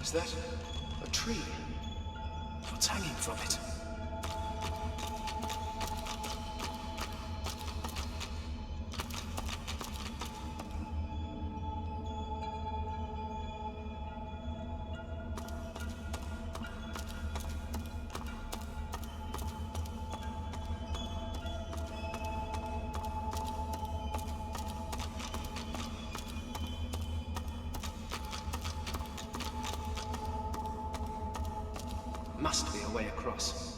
Is that a tree? What's hanging from it? Must be a way across.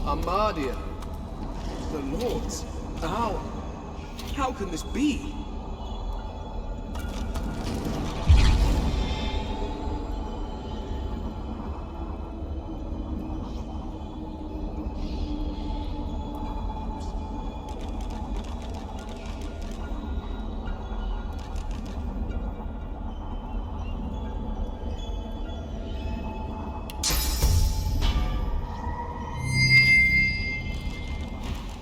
Armadia. The Lords. How can this be?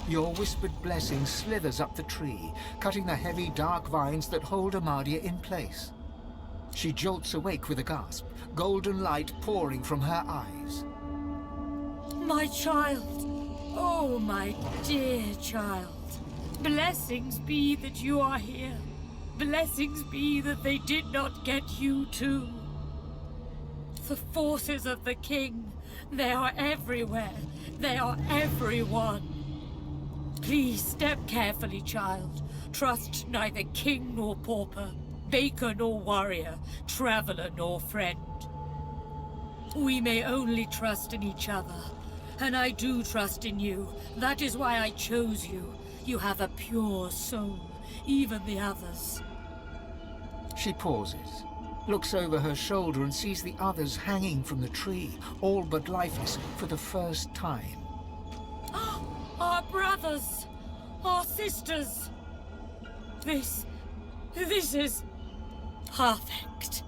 Your whispered blessing slithers up the tree, cutting the heavy, dark vines that hold Armadia in place. She jolts awake with a gasp, golden light pouring from her eyes. My child! Oh, my dear child. Blessings be that you are here. Blessings be that they did not get you too. The forces of the king, they are everywhere. They are everyone. Please step carefully, child. Trust neither king nor pauper, baker nor warrior, traveler nor friend. We may only trust in each other, and I do trust in you. That is why I chose you. You have a pure soul, even the others. She pauses, looks over her shoulder and sees the others hanging from the tree, all but lifeless for the first time. Our brothers! Our sisters! This is perfect.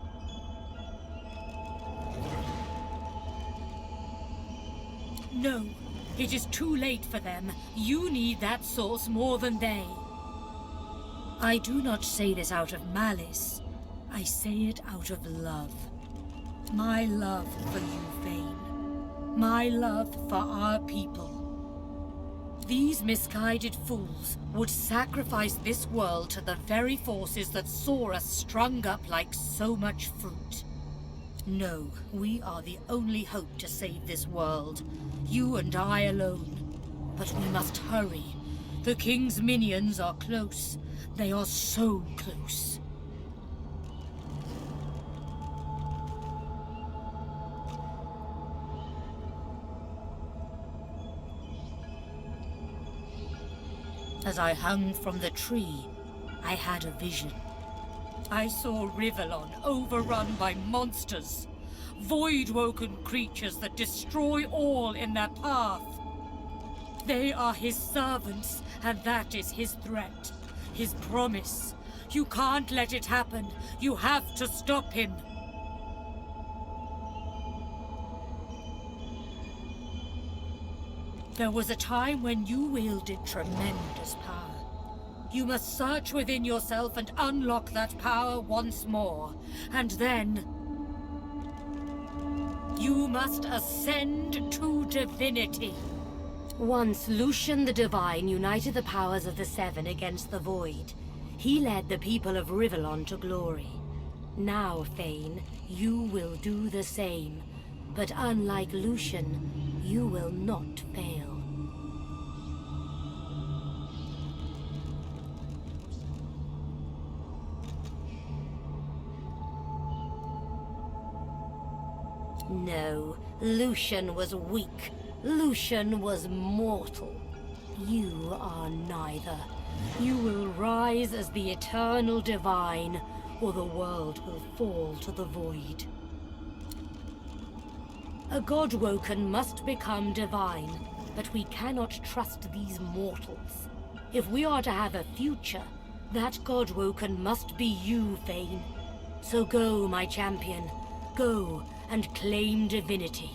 No, it is too late for them. You need that source more than they. I do not say this out of malice. I say it out of love. My love for you, Vayne. My love for our people. These misguided fools would sacrifice this world to the very forces that saw us strung up like so much fruit. No, we are the only hope to save this world. You and I alone. But we must hurry. The King's minions are close. They are so close. As I hung from the tree, I had a vision. I saw Rivellon overrun by monsters, void-woken creatures that destroy all in their path. They are his servants, and that is his threat, his promise. You can't let it happen. You have to stop him. There was a time when you wielded tremendous power. You must search within yourself and unlock that power once more. And then you must ascend to divinity. Once Lucian the Divine united the powers of the Seven against the Void. He led the people of Rivellon to glory. Now, Vayne, you will do the same. But unlike Lucian, you will not fail. No, Lucian was weak. Lucian was mortal. You are neither. You will rise as the eternal divine, or the world will fall to the void. A God-woken must become divine, but we cannot trust these mortals. If we are to have a future, that God-woken must be you, Fane. So go, my champion. Go and claim divinity.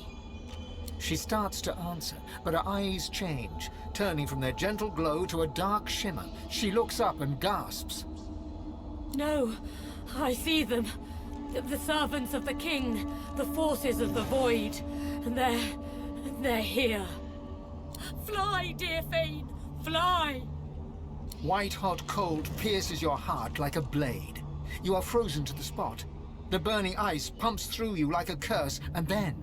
She starts to answer, but her eyes change, turning from their gentle glow to a dark shimmer. She looks up and gasps. No, I see them. The servants of the king, the forces of the void. They're here. Fly, dear Fane, fly! White-hot cold pierces your heart like a blade. You are frozen to the spot. The burning ice pumps through you like a curse, and then...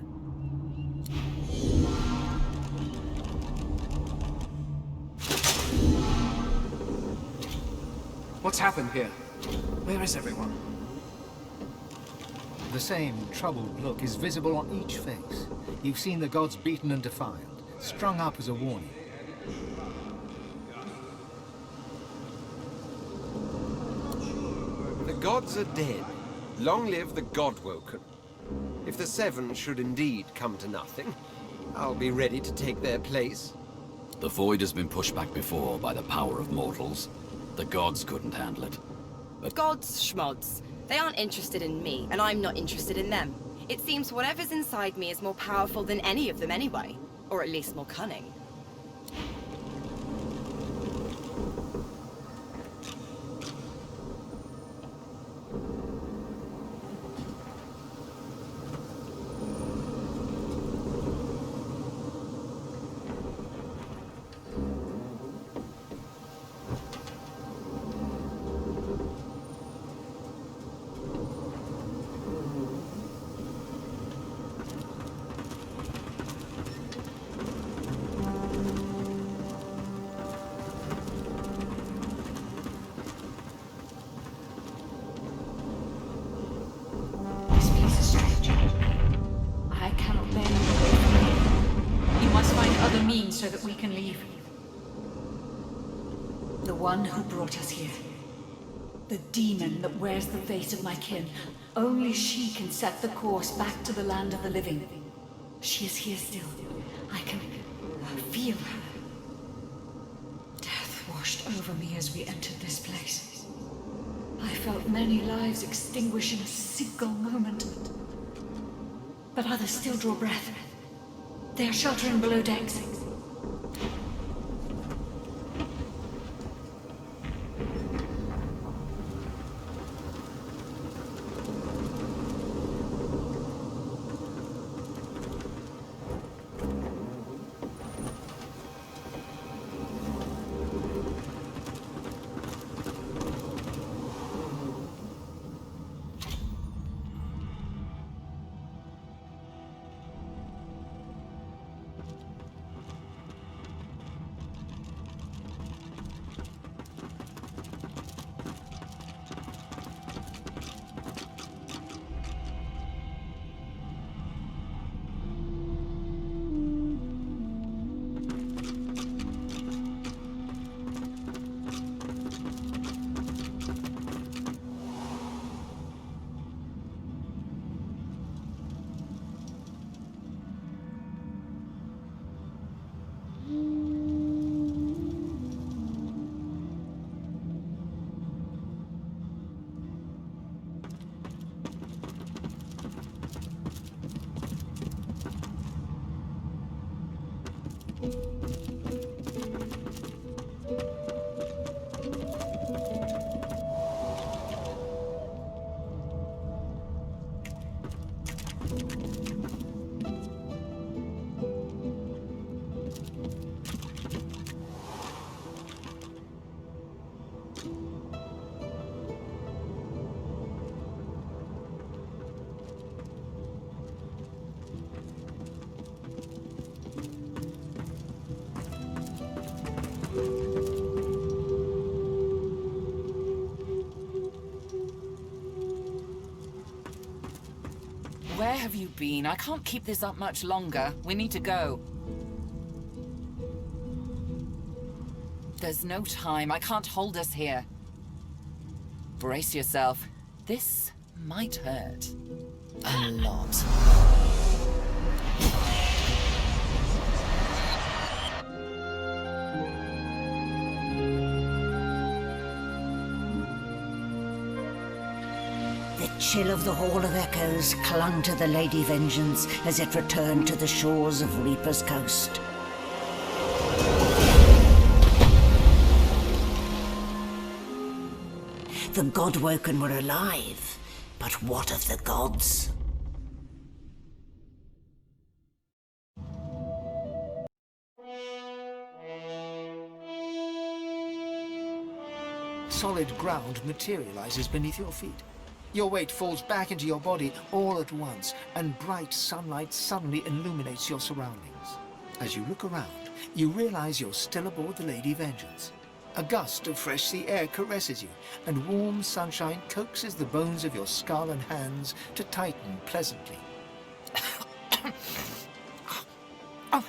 What's happened here? Where is everyone? The same troubled look is visible on each face. You've seen the gods beaten and defiled, strung up as a warning. The gods are dead. Long live the God-woken. If the Seven should indeed come to nothing, I'll be ready to take their place. The void has been pushed back before by the power of mortals. The gods couldn't handle it. But Gods, schmods. They aren't interested in me, and I'm not interested in them. It seems whatever's inside me is more powerful than any of them anyway. Or at least more cunning. This place is strange. I cannot bear you away from here. You must find other means so that we can leave. The one who brought us here. The demon that wears the face of my kin. Only she can set the course back to the land of the living. She is here still. I can feel her. Death washed over me as we entered this place. I felt many lives extinguish in a single moment. But others still draw breath. They are sheltering below decks. Where have you been? I can't keep this up much longer. We need to go. There's no time. I can't hold us here. Brace yourself. This might hurt. A lot. The chill of the Hall of Echoes clung to the Lady Vengeance as it returned to the shores of Reaper's Coast. The Godwoken were alive, but what of the gods? Solid ground materializes beneath your feet. Your weight falls back into your body all at once, and bright sunlight suddenly illuminates your surroundings. As you look around, you realize you're still aboard the Lady Vengeance. A gust of fresh sea air caresses you, and warm sunshine coaxes the bones of your skull and hands to tighten pleasantly. Oh,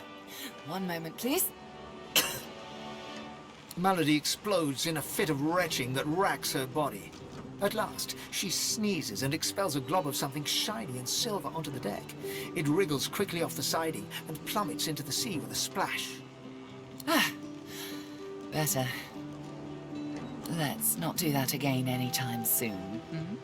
one moment, please. Malady explodes in a fit of retching that racks her body. At last, she sneezes and expels a glob of something shiny and silver onto the deck. It wriggles quickly off the siding and plummets into the sea with a splash. Ah, better. Let's not do that again anytime soon. Hmm?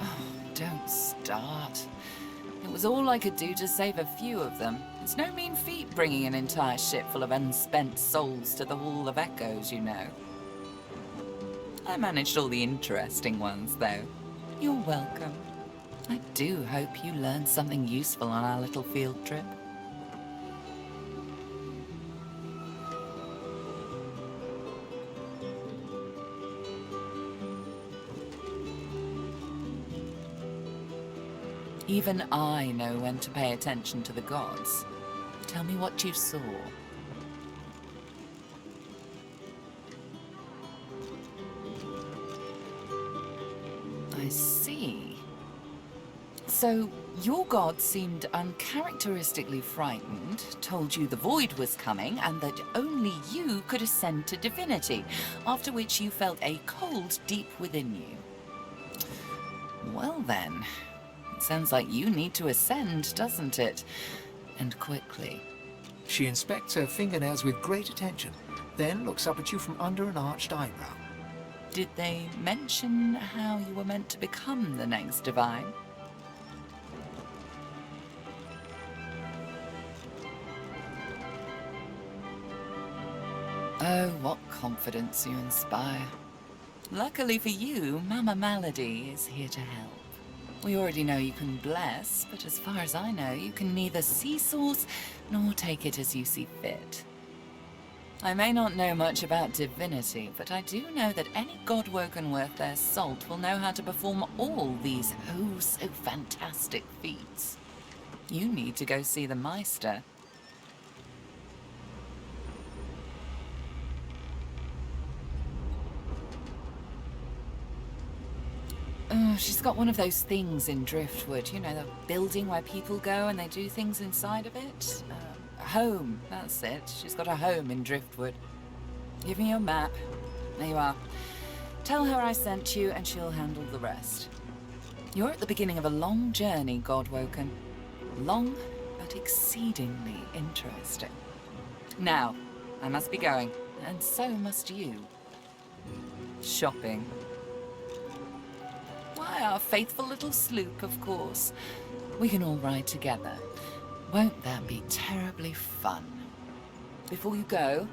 Oh, don't start. It was all I could do to save a few of them. It's no mean feat bringing an entire ship full of unspent souls to the Hall of Echoes, you know. I managed all the interesting ones, though. You're welcome. I do hope you learned something useful on our little field trip. Even I know when to pay attention to the gods. Tell me what you saw. I see. So, your god seemed uncharacteristically frightened, told you the void was coming, and that only you could ascend to divinity, after which you felt a cold deep within you. Well then, it sounds like you need to ascend, doesn't it? And quickly. She inspects her fingernails with great attention, then looks up at you from under an arched eyebrow. Did they mention how you were meant to become the next divine? Oh, what confidence you inspire. Luckily for you, Mama Malady is here to help. We already know you can bless, but as far as I know, you can neither see source nor take it as you see fit. I may not know much about divinity, but I do know that any godwoken worth their salt will know how to perform all these oh so fantastic feats. You need to go see the Meister. She's got one of those things in Driftwood, you know, the building where people go and they do things inside of it. Home, that's it. She's got a home in Driftwood. Give me your map. There you are. Tell her I sent you and she'll handle the rest. You're at the beginning of a long journey, Godwoken. Long, but exceedingly interesting. Now, I must be going, and so must you. Shopping. Why, our faithful little sloop, of course. We can all ride together. Won't that be terribly fun? Before you go,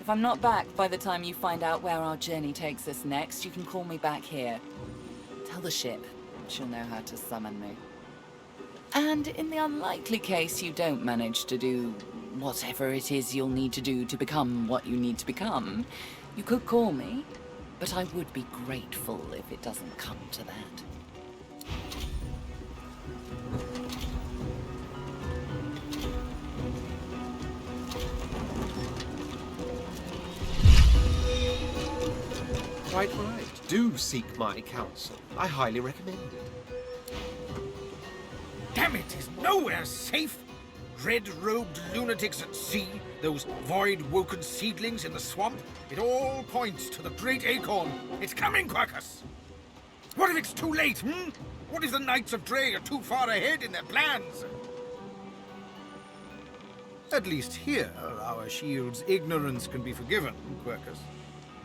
if I'm not back by the time you find out where our journey takes us next, you can call me back here. Tell the ship. She'll know how to summon me. And in the unlikely case you don't manage to do whatever it is you'll need to do to become what you need to become, you could call me. But I would be grateful if it doesn't come to that. Quite right. Do seek my counsel. I highly recommend it. Damn it, is nowhere safe. Red-robed lunatics at sea, those void-woken seedlings in the swamp. It all points to the Great Acorn. It's coming, Quercus! What if it's too late, hmm? What if the Knights of Dre are too far ahead in their plans? At least here, our shield's ignorance can be forgiven, Quercus.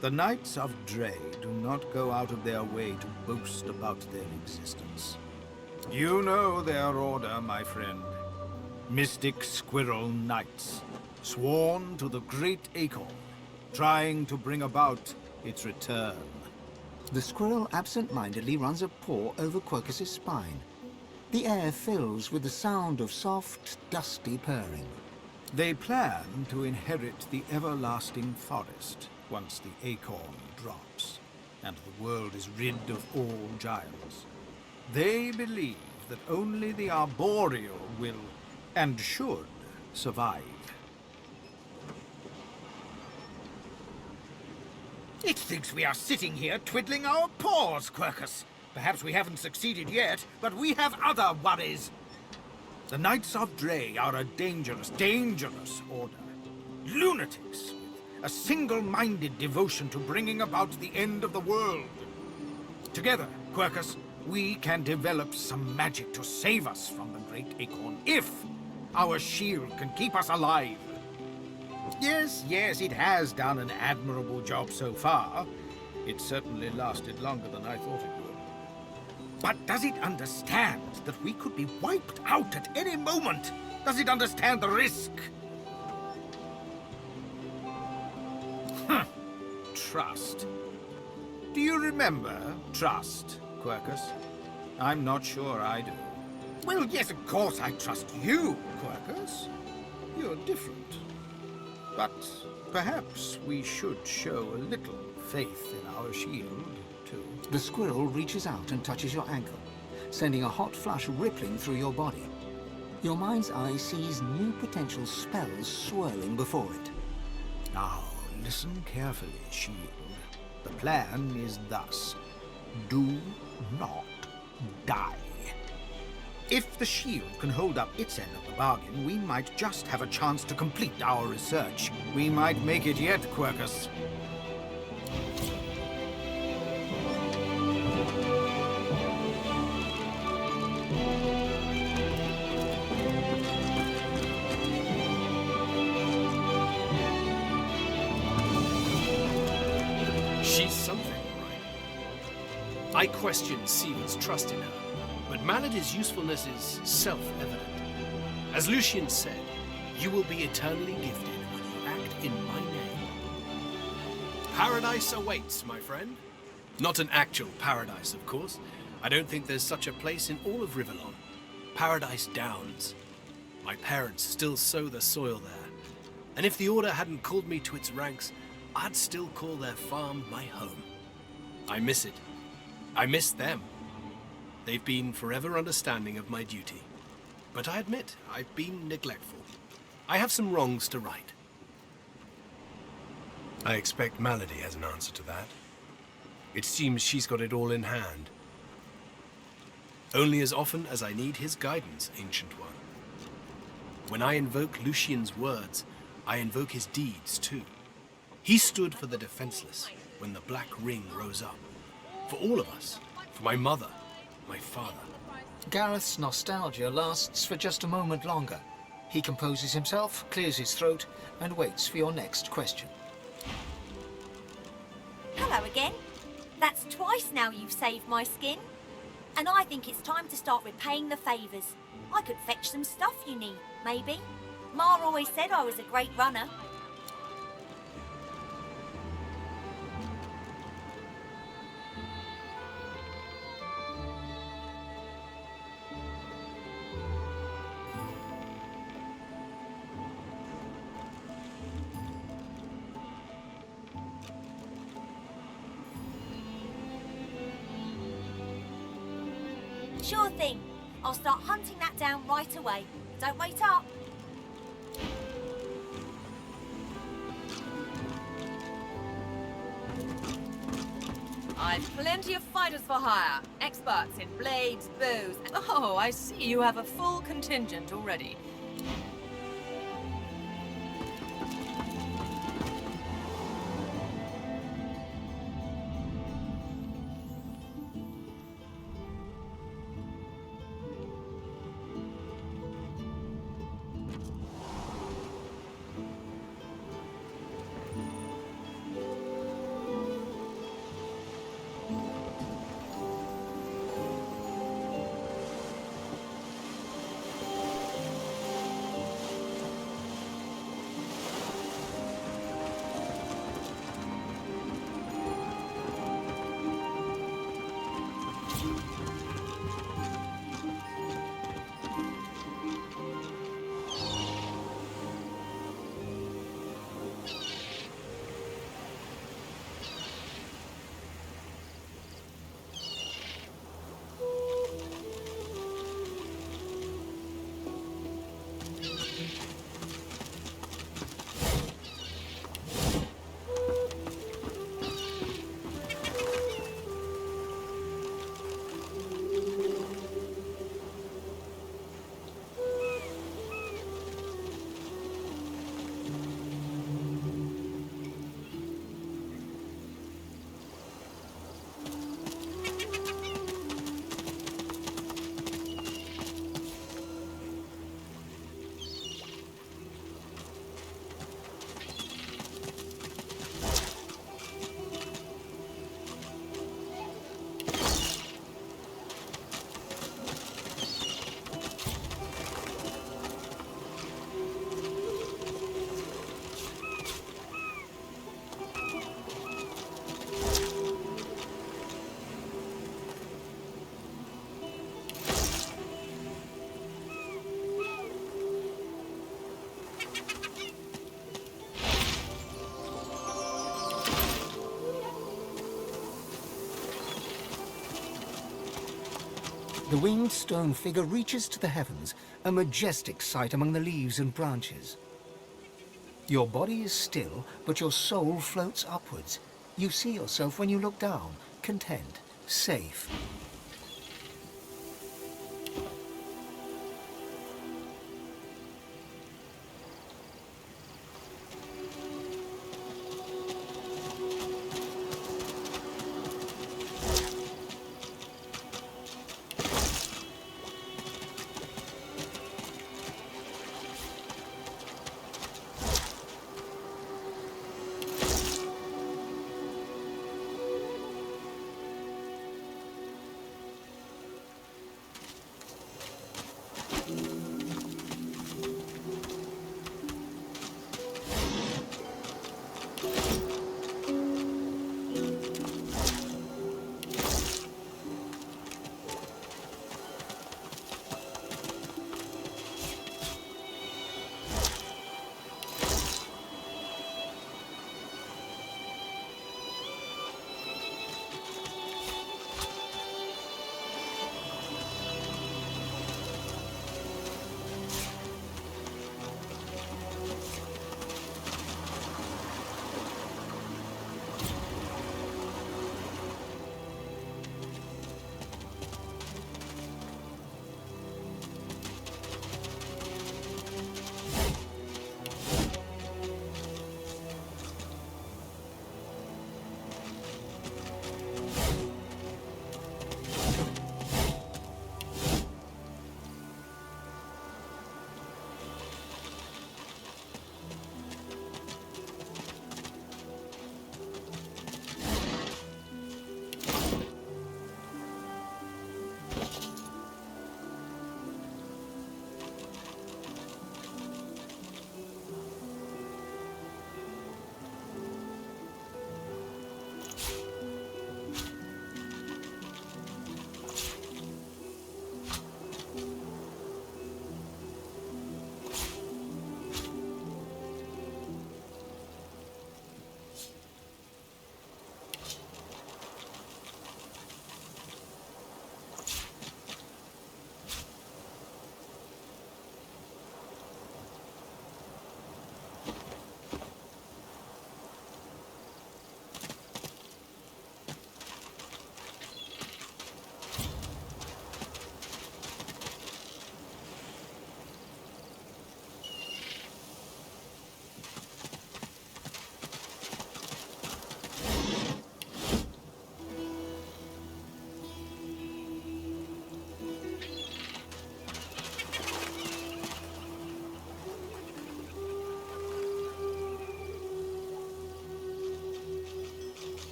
The Knights of Dre do not go out of their way to boast about their existence. You know their order, my friend. Mystic Squirrel Knights, sworn to the Great Acorn, trying to bring about its return. The squirrel absent-mindedly runs a paw over Quercus's spine. The air fills with the sound of soft, dusty purring. They plan to inherit the everlasting forest once the acorn drops, and the world is rid of all giants. They believe that only the arboreal will and should survive. It thinks we are sitting here twiddling our paws, Quercus. Perhaps we haven't succeeded yet, but we have other worries. The Knights of Dre are a dangerous, dangerous order. Lunatics with a single-minded devotion to bringing about the end of the world. Together, Quercus, we can develop some magic to save us from the Great Acorn, if our shield can keep us alive. Yes, it has done an admirable job so far. It certainly lasted longer than I thought it would. But does it understand that we could be wiped out at any moment? Does it understand the risk? Trust. Do you remember trust, Quercus? I'm not sure I do. Well, yes, of course I trust you, Quercus. You're different. But perhaps we should show a little faith in our shield, too. The squirrel reaches out and touches your ankle, sending a hot flush rippling through your body. Your mind's eye sees new potential spells swirling before it. Now, listen carefully, shield. The plan is thus. Do not die. If the shield can hold up its end of the bargain, we might just have a chance to complete our research. We might make it yet, Quercus. She's something, right? I question Siva's trust in her. But Malady's usefulness is self-evident. As Lucian said, you will be eternally gifted when you act in my name. Paradise awaits, my friend. Not an actual paradise, of course. I don't think there's such a place in all of Rivellon. Paradise Downs. My parents still sow the soil there. And if the Order hadn't called me to its ranks, I'd still call their farm my home. I miss it. I miss them. They've been forever understanding of my duty. But I admit, I've been neglectful. I have some wrongs to right. I expect Malady has an answer to that. It seems she's got it all in hand. Only as often as I need his guidance, Ancient One. When I invoke Lucian's words, I invoke his deeds too. He stood for the defenseless when the Black Ring rose up. For all of us. For my mother. My father. Gareth's nostalgia lasts for just a moment longer. He composes himself, clears his throat, and waits for your next question. Hello again. That's twice now you've saved my skin. And I think it's time to start repaying the favours. I could fetch some stuff you need, maybe. Ma always said I was a great runner. Sure thing. I'll start hunting that down right away. Don't wait up. I've plenty of fighters for hire. Experts in blades, bows... Oh, I see you have a full contingent already. The winged stone figure reaches to the heavens, a majestic sight among the leaves and branches. Your body is still, but your soul floats upwards. You see yourself when you look down, content, safe.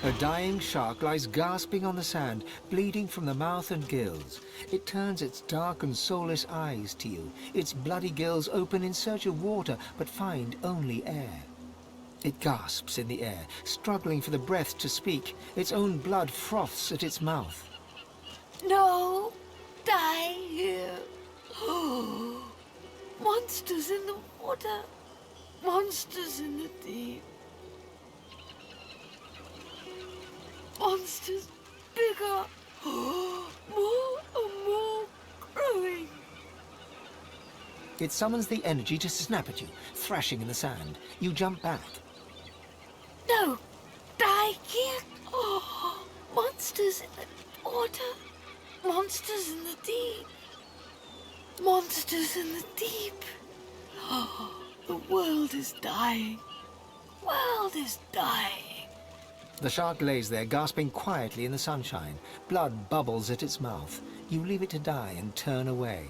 A dying shark lies gasping on the sand, bleeding from the mouth and gills. It turns its dark and soulless eyes to you. Its bloody gills open in search of water, but find only air. It gasps in the air, struggling for the breath to speak. Its own blood froths at its mouth. No! Die here! Monsters in the water! Monsters in the deep! Monsters bigger! More and more growing! It summons the energy to snap at you, thrashing in the sand. You jump back. No! Die here! Oh, monsters in the water! Monsters in the deep! Monsters in the deep! Oh, the world is dying! World is dying! The shark lays there, gasping quietly in the sunshine. Blood bubbles at its mouth. You leave it to die and turn away.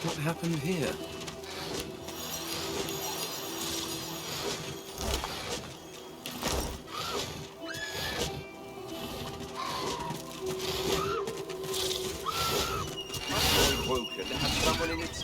What happened here? Woken to have someone in its...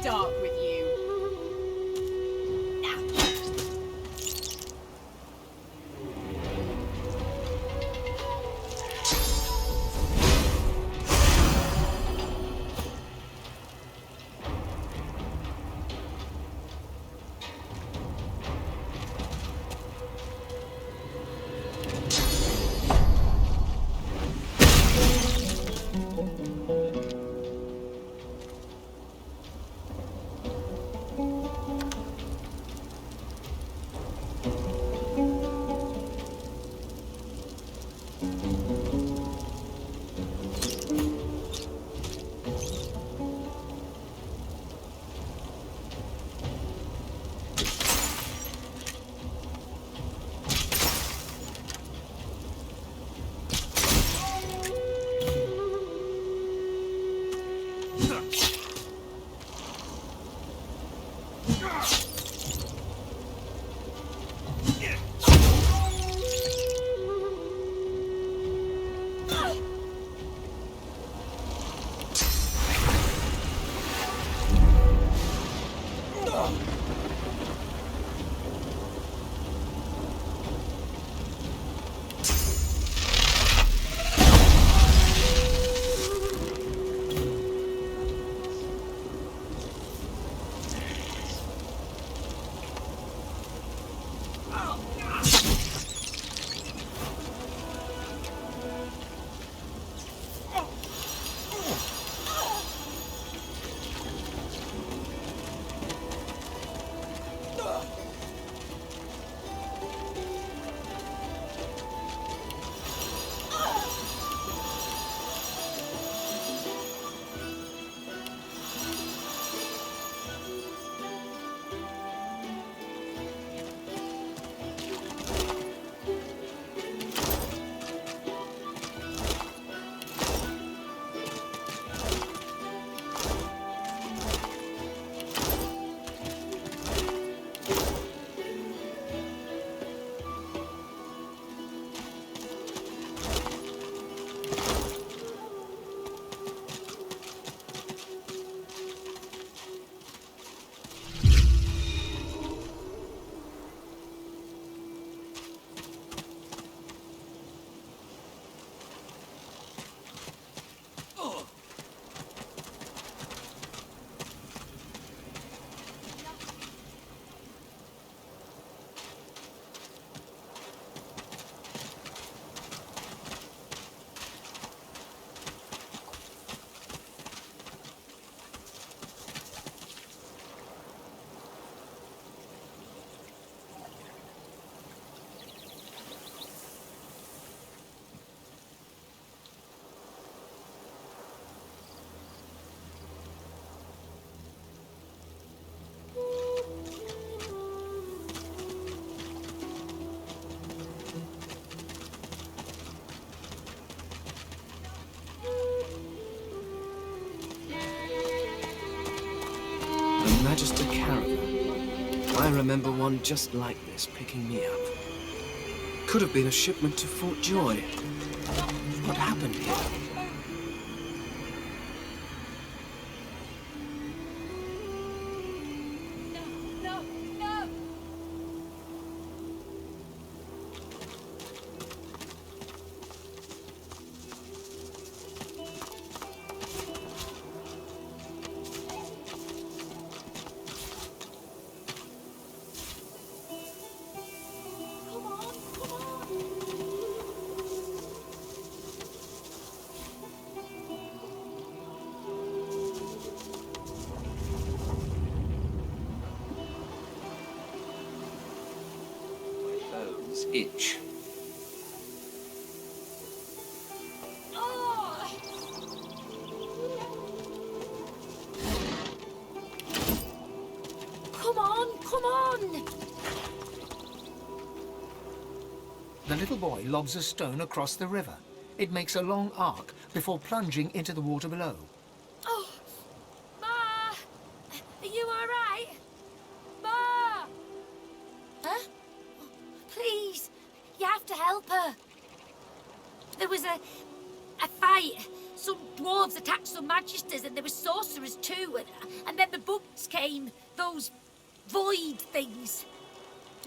dark with you. Magister caravan. I remember one just like this picking me up. Could have been a shipment to Fort Joy. What happened here? Itch. Come on, come on! The little boy lobs a stone across the river. It makes a long arc before plunging into the water below. Oh, Ma! Are you all right? Ma! Huh? Please, you have to help her. There was a fight. some dwarves attacked some magisters, and there were sorcerers too, and then the bugs came, those void things.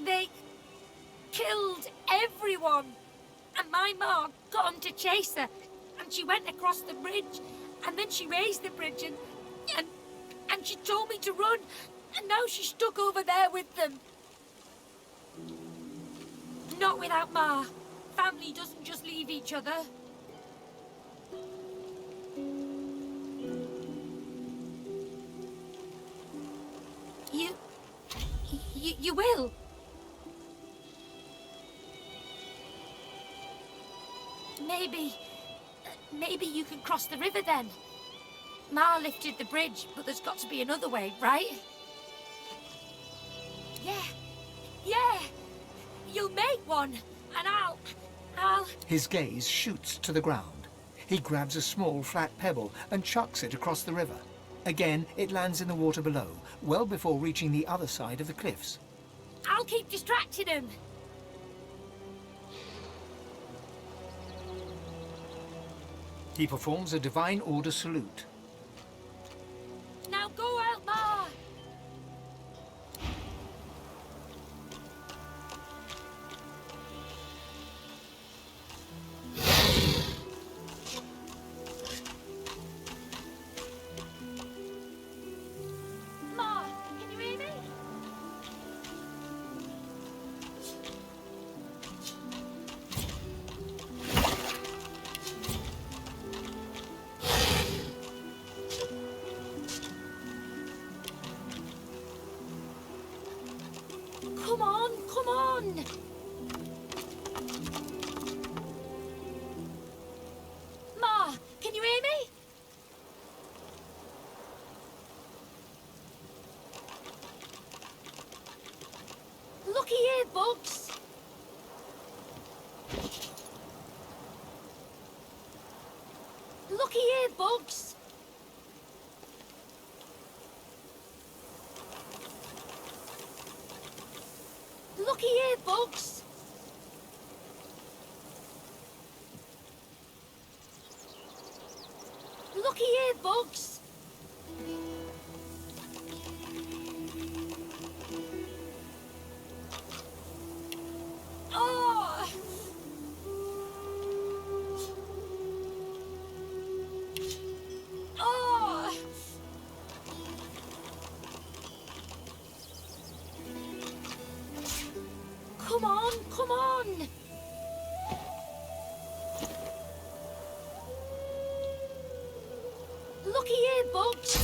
They killed everyone, and my ma got on to chase her, and she went across the bridge, and then she raised the bridge, and she told me to run, and now she's stuck over there with them. Not without Ma. Family doesn't just leave each other. You will? Maybe you can cross the river then. Ma lifted the bridge, but there's got to be another way, right? Yeah. You'll make one, and I'll... His gaze shoots to the ground. He grabs a small flat pebble and chucks it across the river. Again, it lands in the water below, well before reaching the other side of the cliffs. I'll keep distracting him. He performs a Divine Order salute. Now go out, Ma! Ma, can you hear me? Come on! Ma, can you hear me? Looky here, bugs. Looky here, bugs. Looky here, bugs. Looky here, bugs. Oh! Oh! Come on! Looky here, bugs.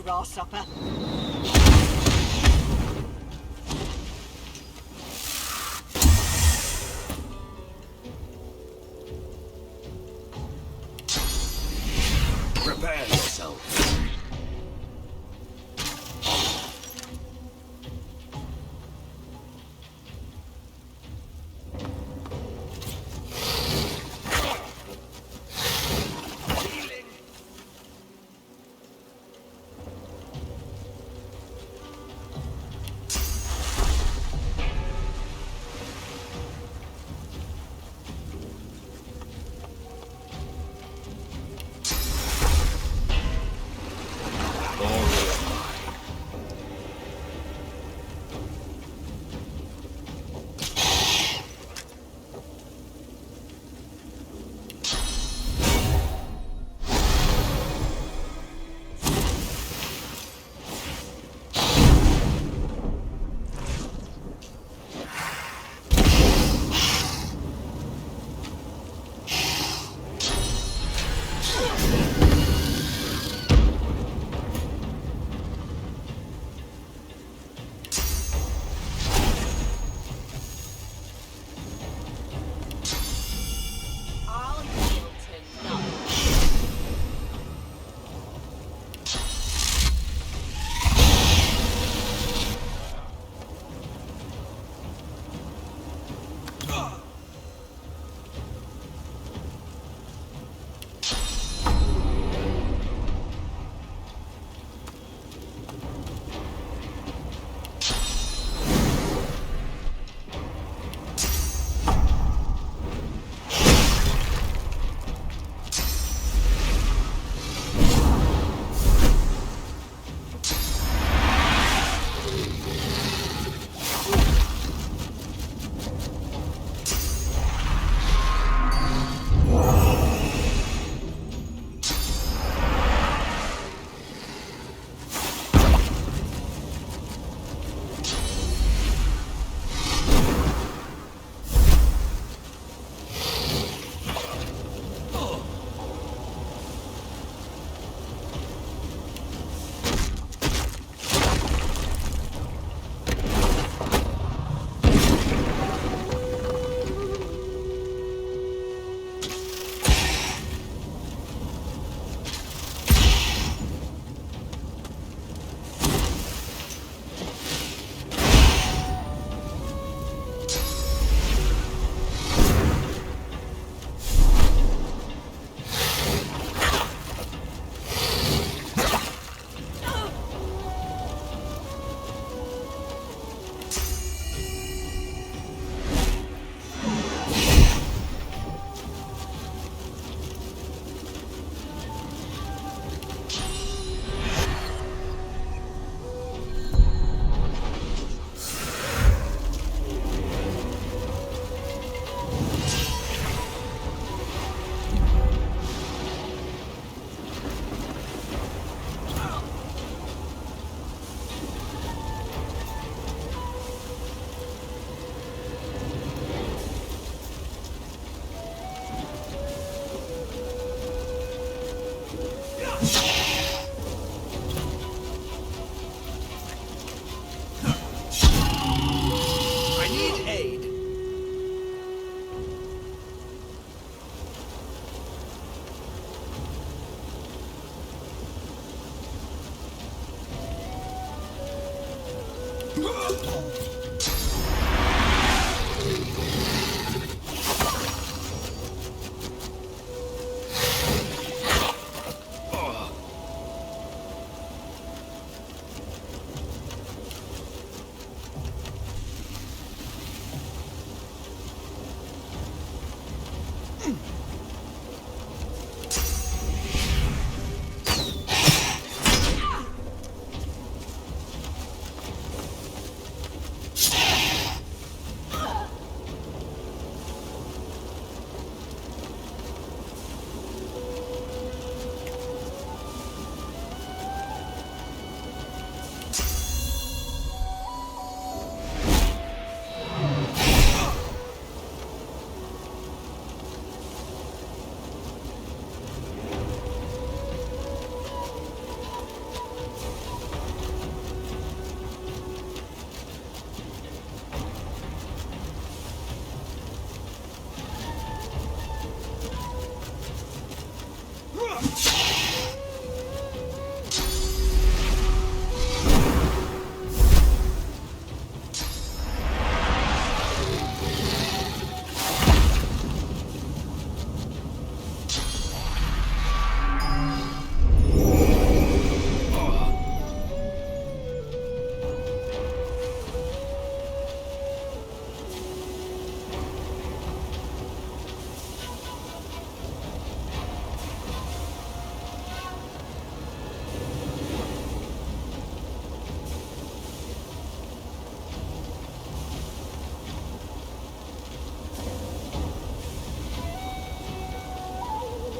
for our supper. Prepare yourself.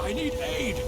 I need aid!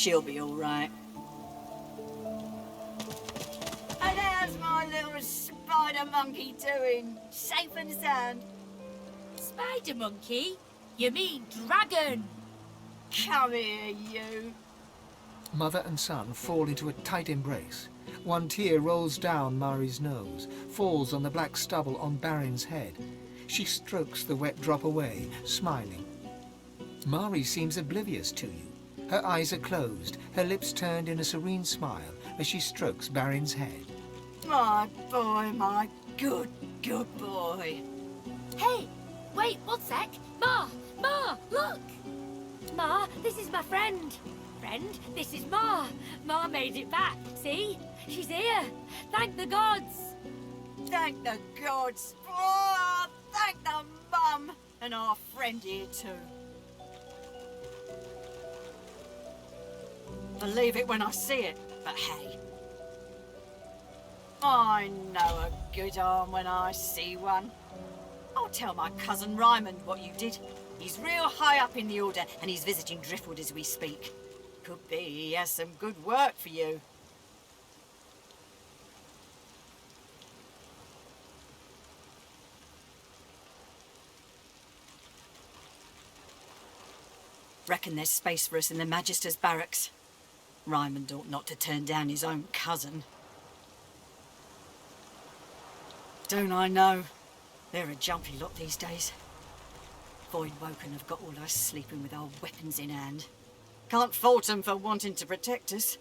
She'll be all right. And how's my little spider monkey doing? Safe and sound? Spider monkey? You mean dragon? Come here, you. Mother and son fall into a tight embrace. One tear rolls down Mari's nose, falls on the black stubble on Barin's head. She strokes the wet drop away, smiling. Mari seems oblivious to you. Her eyes are closed, her lips turned in a serene smile as she strokes Barin's head. My boy, my good boy. Hey, wait, one sec. Ma, look! Ma, this is my friend. Friend, this is Ma. Ma made it back, see? She's here. Thank the gods. Thank the gods. Oh, thank the mum. And our friend here too. Believe it when I see it, but hey. I know a good arm when I see one. I'll tell my cousin Raymond what you did. He's real high up in the Order, and he's visiting Driftwood as we speak. Could be he has some good work for you. Reckon there's space for us in the Magister's barracks. Raymond ought not to turn down his own cousin. Don't I know? They're a jumpy lot these days. Voidwoken have got all us sleeping with our weapons in hand. Can't fault them for wanting to protect us.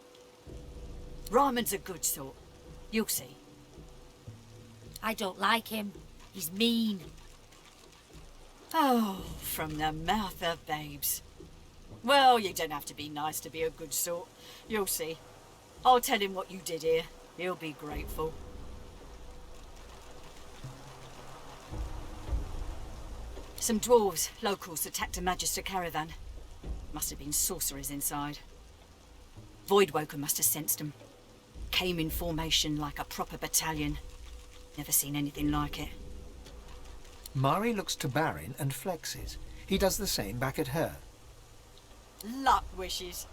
Raymond's a good sort. You'll see. I don't like him. He's mean. Oh, from the mouth of babes. Well, you don't have to be nice to be a good sort. You'll see. I'll tell him what you did here. He'll be grateful. Some dwarves, locals, attacked a Magister caravan. Must have been sorcerers inside. Voidwoken must have sensed them. Came in formation like a proper battalion. Never seen anything like it. Mari looks to Barin and flexes. He does the same back at her. Luck wishes.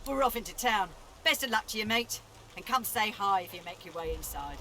We're off into town. Best of luck to you, mate. And come say hi if you make your way inside.